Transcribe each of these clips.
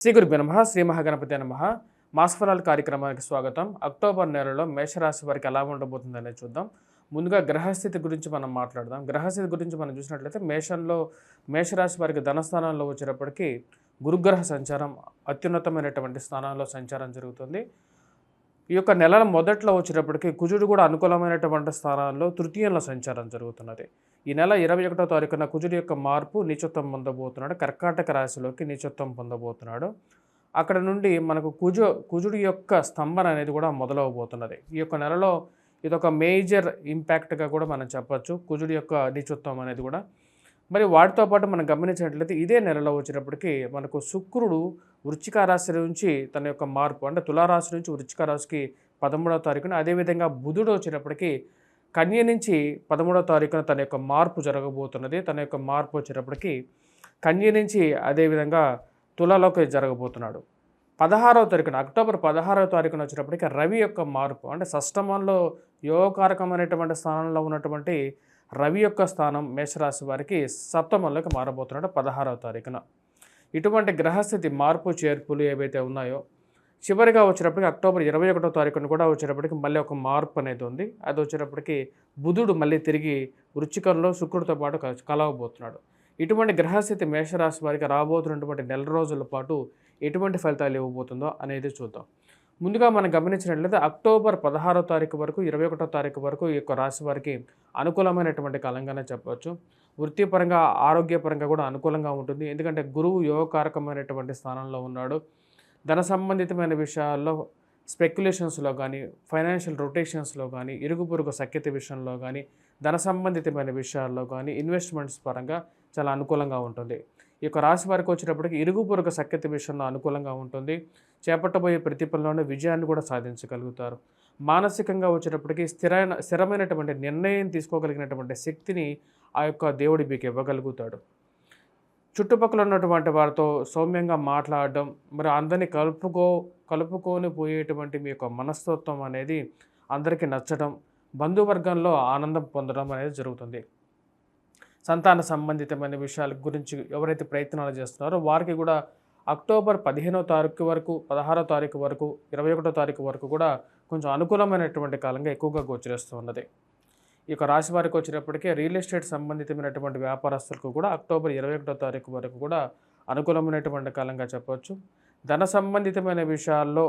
శ్రీ గురుభ్యో నమః. శ్రీ మహాగణపతి నమః. మాసఫలాల కార్యక్రమానికి స్వాగతం. అక్టోబర్ నెలలో మేషరాశి వారికి ఎలా ఉండబోతుందనేది చూద్దాం. ముందుగా గ్రహస్థితి గురించి మనం మాట్లాడదాం. గ్రహస్థితి గురించి మనం చూసినట్లయితే మేషరాశి వారికి ధనస్థానంలో వచ్చేటప్పటికి గురుగ్రహ సంచారం అత్యున్నతమైనటువంటి స్థానాల్లో సంచారం జరుగుతుంది. ఈ యొక్క నెల మొదట్లో వచ్చేటప్పటికి కుజుడు కూడా అనుకూలమైనటువంటి స్థానాల్లో తృతీయంలో సంచారం జరుగుతున్నది. ఈ నెల 21వ తారీఖున కుజుడు యొక్క మార్పు నీచత్వం పొందబోతున్నాడు. కర్కాటక రాశిలోకి నీచత్వం పొందబోతున్నాడు. అక్కడ నుండి మనకు కుజుడు యొక్క స్తంభన అనేది కూడా మొదలవబోతున్నది. ఈ యొక్క నెలలో ఇదొక మేజర్ ఇంపాక్ట్గా కూడా మనం చెప్పచ్చు, కుజుడు యొక్క నీచత్వం అనేది కూడా. మరి వాటితో పాటు మనం గమనించినట్లయితే ఇదే నెలలో వచ్చేటప్పటికి మనకు శుక్రుడు వృశ్చిక రాశి నుంచి తన యొక్క మార్పు అంటే తులారాశి నుంచి వృశ్చిక రాశికి 13వ తారీఖున, అదేవిధంగా బుధుడు వచ్చేటప్పటికి కన్య నుంచి 13వ తారీఖున తన యొక్క మార్పు జరగబోతున్నది. తన యొక్క మార్పు వచ్చేటప్పటికి కన్య నుంచి అదేవిధంగా తులాలోకి జరగబోతున్నాడు. 16వ తారీఖున అక్టోబర్ 16వ తారీఖున వచ్చేటప్పటికి రవి యొక్క మార్పు అంటే షష్టమంలో యోగకారకమైనటువంటి స్థానంలో ఉన్నటువంటి రవి యొక్క స్థానం మేషరాశి వారికి సప్తమంలోకి మారబోతున్నాడు 16వ తారీఖున. ఇటువంటి గ్రహస్థితి మార్పు చేర్పులు ఏవైతే ఉన్నాయో చివరిగా వచ్చేటప్పటికి అక్టోబర్ 21వ తారీఖున కూడా వచ్చేటప్పటికి మళ్ళీ ఒక మార్పు అనేది ఉంది. అది వచ్చేటప్పటికి బుధుడు మళ్ళీ తిరిగి వృశ్చికంలో శుక్రుడితో పాటు కలవబోతున్నాడు. ఇటువంటి గ్రహస్థితి మేషరాశి వారికి రాబోతున్నటువంటి నెల రోజుల పాటు ఎటువంటి ఫలితాలు ఇవ్వబోతుందో అనేది చూద్దాం. ముందుగా మనం గమనించినట్లయితే అక్టోబర్ 16వ తారీఖు వరకు 21వ తారీఖు వరకు ఈ యొక్క రాశి వారికి అనుకూలమైనటువంటి కాలంగానే చెప్పవచ్చు. వృత్తిపరంగా ఆరోగ్యపరంగా కూడా అనుకూలంగా ఉంటుంది. ఎందుకంటే గురువు యోగకారకమైనటువంటి స్థానంలో ఉన్నాడు. ధన సంబంధితమైన విషయాల్లో స్పెక్యులేషన్స్లో కానీ, ఫైనాన్షియల్ రొటేషన్స్లో కానీ, ఇరుగు పొరుగు సఖ్యత విషయంలో కానీ, ధన సంబంధితమైన విషయాల్లో కానీ ఇన్వెస్ట్మెంట్స్ పరంగా చాలా అనుకూలంగా ఉంటుంది. ఈ యొక్క రాశి వారికి వచ్చేటప్పటికి ఇరుగు పొరుగు సఖ్యత విషయంలో అనుకూలంగా ఉంటుంది. చేపట్టబోయే ప్రతి పనిలోనే విజయాన్ని కూడా సాధించగలుగుతారు. మానసికంగా వచ్చేటప్పటికి స్థిరమైనటువంటి నిర్ణయం తీసుకోగలిగినటువంటి శక్తిని ఆ యొక్క దేవుడి మీకు ఇవ్వగలుగుతాడు. చుట్టుపక్కల ఉన్నటువంటి వారితో సౌమ్యంగా మాట్లాడడం, మరి అందరినీ కలుపుకొని పోయేటువంటి మీ యొక్క మనస్తత్వం అనేది అందరికీ నచ్చడం, బంధువర్గంలో ఆనందం పొందడం అనేది జరుగుతుంది. సంతాన సంబంధితమైన విషయాల గురించి ఎవరైతే ప్రయత్నాలు చేస్తున్నారో వారికి కూడా అక్టోబర్ 15వ తారీఖు వరకు, 16వ తారీఖు వరకు, 21వ తారీఖు వరకు కూడా కొంచెం అనుకూలమైనటువంటి కాలంగా ఎక్కువగా గోచరిస్తూ ఉన్నది. ఈ యొక్క రాశి వారికి వచ్చేటప్పటికీ రియల్ ఎస్టేట్ సంబంధితమైనటువంటి వ్యాపారస్తులకు కూడా అక్టోబర్ 21వ తారీఖు వరకు కూడా అనుకూలమైనటువంటి కాలంగా చెప్పవచ్చు. ధన సంబంధితమైన విషయాల్లో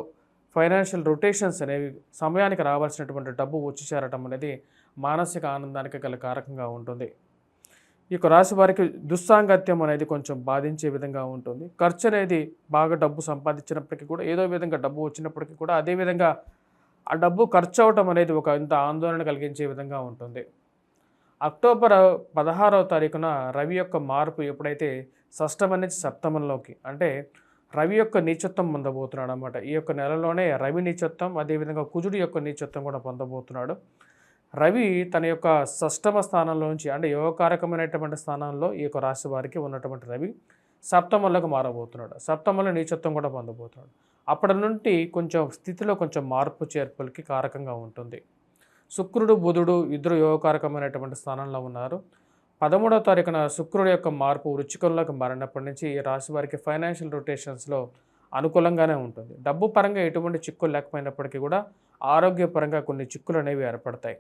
ఫైనాన్షియల్ రొటేషన్స్ అనేవి సమయానికి రావాల్సినటువంటి డబ్బు వచ్చి చేరటం అనేది మానసిక ఆనందానికి గల కారకంగా ఉంటుంది. ఈ యొక్క రాశి వారికి దుస్సాంగత్యం అనేది కొంచెం బాధించే విధంగా ఉంటుంది. ఖర్చు అనేది బాగా డబ్బు సంపాదించినప్పటికీ కూడా, ఏదో విధంగా డబ్బు వచ్చినప్పటికీ కూడా అదేవిధంగా ఆ డబ్బు ఖర్చు అవటం అనేది ఒక ఇంత ఆందోళన కలిగించే విధంగా ఉంటుంది. అక్టోబర్ 16వ తారీఖున రవి యొక్క మార్పు ఎప్పుడైతే షష్టమం నుంచి సప్తమంలోకి అంటే రవి యొక్క నీచత్వం పొందబోతున్నాడు అన్నమాట. ఈ యొక్క నెలలోనే రవి నీచత్వం, అదేవిధంగా కుజుడు యొక్క నీచత్వం కూడా పొందబోతున్నాడు. రవి తన యొక్క షష్టమ స్థానంలో నుంచి అంటే యోగకారకమైనటువంటి స్థానంలో ఈ యొక్క రాశి వారికి ఉన్నటువంటి రవి సప్తమంలోకి మారబోతున్నాడు. సప్తమంలో నీచత్వం కూడా పొందబోతున్నాడు. అప్పటి నుండి కొంచెం స్థితిలో కొంచెం మార్పు చేర్పులకి కారకంగా ఉంటుంది. శుక్రుడు బుధుడు ఇద్దరు యోగకారకమైనటువంటి స్థానంలో ఉన్నారు. 13వ తారీఖున శుక్రుడు యొక్క మార్పు వృశ్చికంలోకి మారినప్పటి నుంచి ఈ రాశి వారికి ఫైనాన్షియల్ రొటేషన్స్లో అనుకూలంగానే ఉంటుంది. డబ్బు పరంగా ఎటువంటి చిక్కులు లేకపోయినప్పటికీ కూడా ఆరోగ్యపరంగా కొన్ని చిక్కులు అనేవి ఏర్పడతాయి.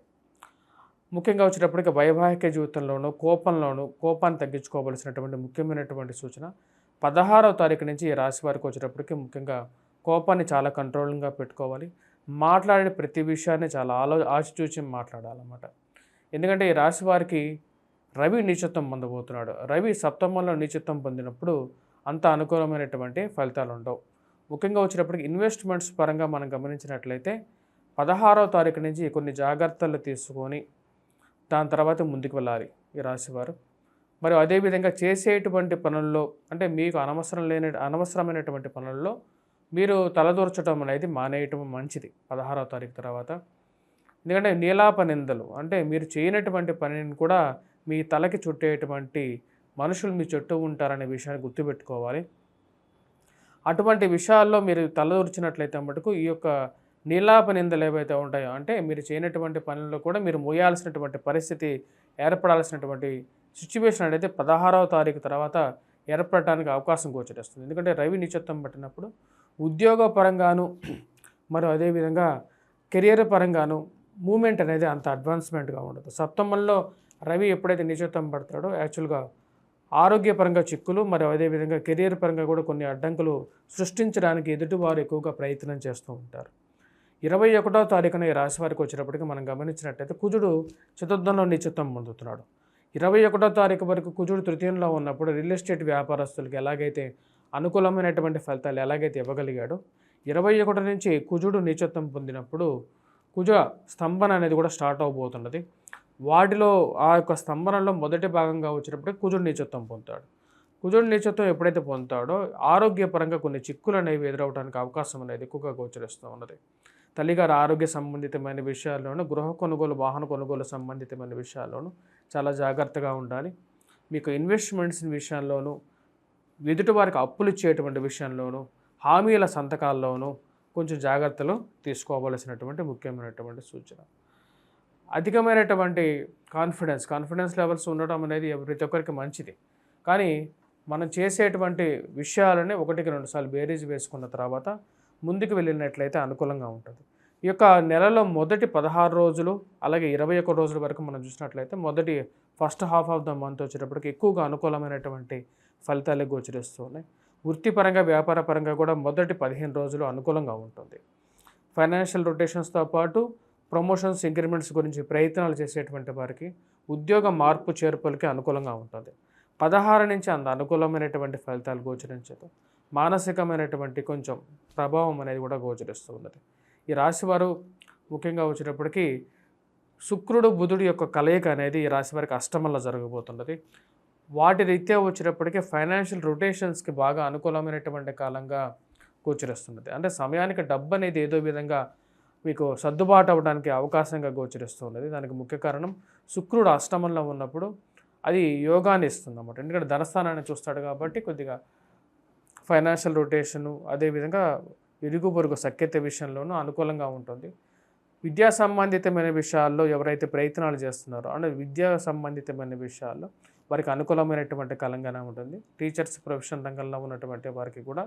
ముఖ్యంగా వచ్చేటప్పటికి వైవాహిక జీవితంలోనూ కోపాన్ని తగ్గించుకోవలసినటువంటి ముఖ్యమైనటువంటి సూచన 16వ తారీఖు నుంచి ఈ రాశి వారికి వచ్చేటప్పటికి ముఖ్యంగా కోపాన్ని చాలా కంట్రోలింగ్గా పెట్టుకోవాలి. మాట్లాడిన ప్రతి విషయాన్ని చాలా ఆచితూచి మాట్లాడాలన్నమాట. ఎందుకంటే ఈ రాశి వారికి రవి నీచత్వం పొందబోతున్నాడు. రవి సప్తమంలో నీచత్వం పొందినప్పుడు అంత అనుకూలమైనటువంటి ఫలితాలు ఉండవు. ముఖ్యంగా వచ్చేటప్పటికి ఇన్వెస్ట్మెంట్స్ పరంగా మనం గమనించినట్లయితే 16వ తారీఖు నుంచి కొన్ని జాగ్రత్తలు తీసుకొని దాని తర్వాత ముందుకు వెళ్ళాలి ఈ రాశివారు. మరియు అదేవిధంగా చేసేటువంటి పనుల్లో అంటే మీకు అనవసరమైనటువంటి పనుల్లో మీరు తలదూర్చడం అనేది మానేయటం మంచిది 16వ తారీఖు తర్వాత. ఎందుకంటే నీలాప నిందలు అంటే మీరు చేయనటువంటి పనిని కూడా మీ తలకి చుట్టేటువంటి మనుషులు మీ చుట్టూ ఉంటారనే విషయాన్ని గుర్తుపెట్టుకోవాలి. అటువంటి విషయాల్లో మీరు తలదూర్చినట్లయితే మటుకు ఈ యొక్క నీలాప నిందలు ఏవైతే ఉంటాయో అంటే మీరు చేయనటువంటి పనుల్లో కూడా మీరు మోయాల్సినటువంటి పరిస్థితి ఏర్పడాల్సినటువంటి సిచ్యువేషన్ అనేది 16వ తారీఖు తర్వాత ఏర్పడటానికి అవకాశం గోచరిస్తుంది. ఎందుకంటే రవి నీచత్వం పట్టినప్పుడు ఉద్యోగ పరంగాను మరియు అదేవిధంగా కెరియర్ పరంగాను మూమెంట్ అనేది అంత అడ్వాన్స్మెంట్గా ఉండదు. సప్తమంలో రవి ఎప్పుడైతే నీచత్వం పడతాడో యాక్చువల్గా ఆరోగ్యపరంగా చిక్కులు మరియు అదేవిధంగా కెరియర్ పరంగా కూడా కొన్ని అడ్డంకులు సృష్టించడానికి ఎదుటివారు ఎక్కువగా ప్రయత్నం చేస్తూ ఉంటారు. 21వ తారీఖున ఈ రాశి వారికి వచ్చినప్పటికీ మనం గమనించినట్టయితే కుజుడు చతుర్థంలో నీచత్వం పొందుతున్నాడు. 21వ తారీఖు వరకు కుజుడు తృతీయంలో ఉన్నప్పుడు రియల్ ఎస్టేట్ వ్యాపారస్తులకి ఎలాగైతే అనుకూలమైనటువంటి ఫలితాలు ఎలాగైతే ఇవ్వగలిగాడో 21 నుంచి కుజుడు నీచత్వం పొందినప్పుడు కుజ స్తంభన అనేది కూడా స్టార్ట్ అవబోతున్నది. వాటిలో ఆ యొక్క స్తంభనలో మొదటి భాగంగా వచ్చినప్పుడు కుజుడు నీచత్వం పొందుతాడు. కుజుడు నీచత్వం ఎప్పుడైతే పొందుతాడో ఆరోగ్యపరంగా కొన్ని చిక్కులు అనేవి ఎదురవడానికి అవకాశం అనేది ఎక్కువగా గోచరిస్తూ ఉన్నది. తల్లిగారి ఆరోగ్య సంబంధితమైన విషయాల్లోనూ, గృహ కొనుగోలు, వాహన కొనుగోలు సంబంధితమైన విషయాల్లోనూ చాలా జాగ్రత్తగా ఉండాలి. మీకు ఇన్వెస్ట్మెంట్స్ విషయంలోనూ, ఎదుటి వారికి అప్పులు ఇచ్చేటువంటి విషయంలోనూ, హామీల సంతకాల్లోనూ కొంచెం జాగ్రత్తలు తీసుకోవలసినటువంటి ముఖ్యమైనటువంటి సూచన. అధికమైనటువంటి కాన్ఫిడెన్స్ లెవెల్స్ ఉండటం అనేది ప్రతి ఒక్కరికి మంచిది. కానీ మనం చేసేటువంటి విషయాలని 1-2 సార్లు బేరీజ్ వేసుకున్న తర్వాత ముందుకు వెళ్ళినట్లయితే అనుకూలంగా ఉంటుంది. ఈ యొక్క నెలలో మొదటి 16 రోజులు అలాగే 21 రోజుల వరకు మనం చూసినట్లయితే మొదటి first half of the month వచ్చేటప్పటికి ఎక్కువగా అనుకూలమైనటువంటి ఫలితాలే గోచరిస్తూ ఉన్నాయి. వృత్తిపరంగా, వ్యాపార పరంగా కూడా మొదటి 15 రోజులు అనుకూలంగా ఉంటుంది. ఫైనాన్షియల్ రొటేషన్స్తో పాటు ప్రమోషన్స్, ఇంక్రిమెంట్స్ గురించి ప్రయత్నాలు చేసేటువంటి వారికి ఉద్యోగ మార్పు చేర్పులకి అనుకూలంగా ఉంటుంది. 16 నుంచి అంత అనుకూలమైనటువంటి ఫలితాలు గోచరించదు. మానసికమైనటువంటి కొంచెం ప్రభావం అనేది కూడా గోచరిస్తూ ఉన్నది. ఈ రాశివారు ముఖ్యంగా వచ్చేటప్పటికి శుక్రుడు బుధుడు యొక్క కలయిక అనేది ఈ రాశి వారికి అష్టమంలో జరగబోతున్నది. వాటి రీత్యా వచ్చేటప్పటికీ ఫైనాన్షియల్ రొటేషన్స్కి బాగా అనుకూలమైనటువంటి కాలంగా గోచరిస్తున్నది. అంటే సమయానికి డబ్బు అనేది ఏదో విధంగా మీకు సర్దుబాటు అవ్వడానికి అవకాశంగా గోచరిస్తున్నది. దానికి ముఖ్య కారణం శుక్రుడు అష్టమంలో ఉన్నప్పుడు అది యోగాన్ని ఇస్తుంది అన్నమాట. ఎందుకంటే ధనస్థానాన్ని చూస్తాడు కాబట్టి కొద్దిగా ఫైనాన్షియల్ రొటేషను, అదేవిధంగా ఇరుగు పొరుగు సఖ్యత విషయంలోనూ అనుకూలంగా ఉంటుంది. విద్యా సంబంధితమైన విషయాల్లో ఎవరైతే ప్రయత్నాలు చేస్తున్నారో అంటే విద్యా సంబంధితమైన విషయాల్లో వారికి అనుకూలమైనటువంటి కాలంగానే ఉంటుంది. టీచర్స్ ప్రొఫెషన్ రంగంలో ఉన్నటువంటి వారికి కూడా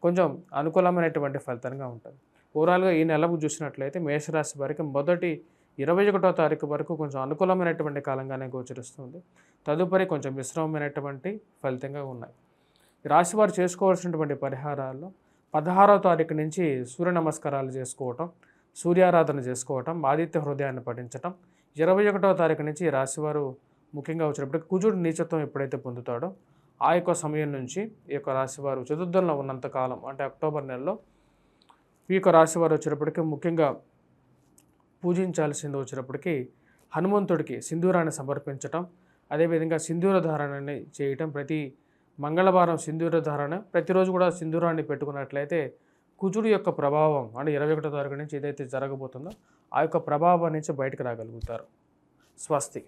కొంచెం అనుకూలమైనటువంటి ఫలితంగా ఉంటుంది. ఓవరాల్గా ఈ నెలకు చూసినట్లయితే మేషరాశి వారికి మొదటి 21వ తారీఖు వరకు కొంచెం అనుకూలమైనటువంటి కాలంగానే గోచరిస్తుంది. తదుపరి కొంచెం మిశ్రమమైనటువంటి ఫలితంగా ఉన్నాయి. రాశివారు చేసుకోవాల్సినటువంటి పరిహారాల్లో 16వ తారీఖు నుంచి సూర్య నమస్కారాలు చేసుకోవటం, సూర్యారాధన చేసుకోవటం, ఆదిత్య హృదయాన్ని పఠించటం. 21వ తారీఖు నుంచి రాశివారు ముఖ్యంగా వచ్చినప్పటికీ కుజుడు నీచత్వం ఎప్పుడైతే పొందుతాడో ఆ యొక్క సమయం నుంచి ఈ యొక్క రాశివారు చతుర్థంలో ఉన్నంతకాలం అంటే అక్టోబర్ నెలలో ఈ యొక్క రాశివారు వచ్చేటప్పటికి ముఖ్యంగా పూజించాల్సింది వచ్చేటప్పటికి హనుమంతుడికి సింధూరాన్ని సమర్పించటం, అదేవిధంగా సింధూర ధారణని చేయటం. ప్రతి మంగళవారం సింధూర ధారణ, ప్రతిరోజు కూడా సింధూరాన్ని పెట్టుకున్నట్లయితే కుజుడు యొక్క ప్రభావం అంటే 21వ తారీఖు నుంచి ఏదైతే జరగబోతుందో ఆ యొక్క ప్రభావం నుంచి బయటకు రాగలుగుతారు. స్వస్తి.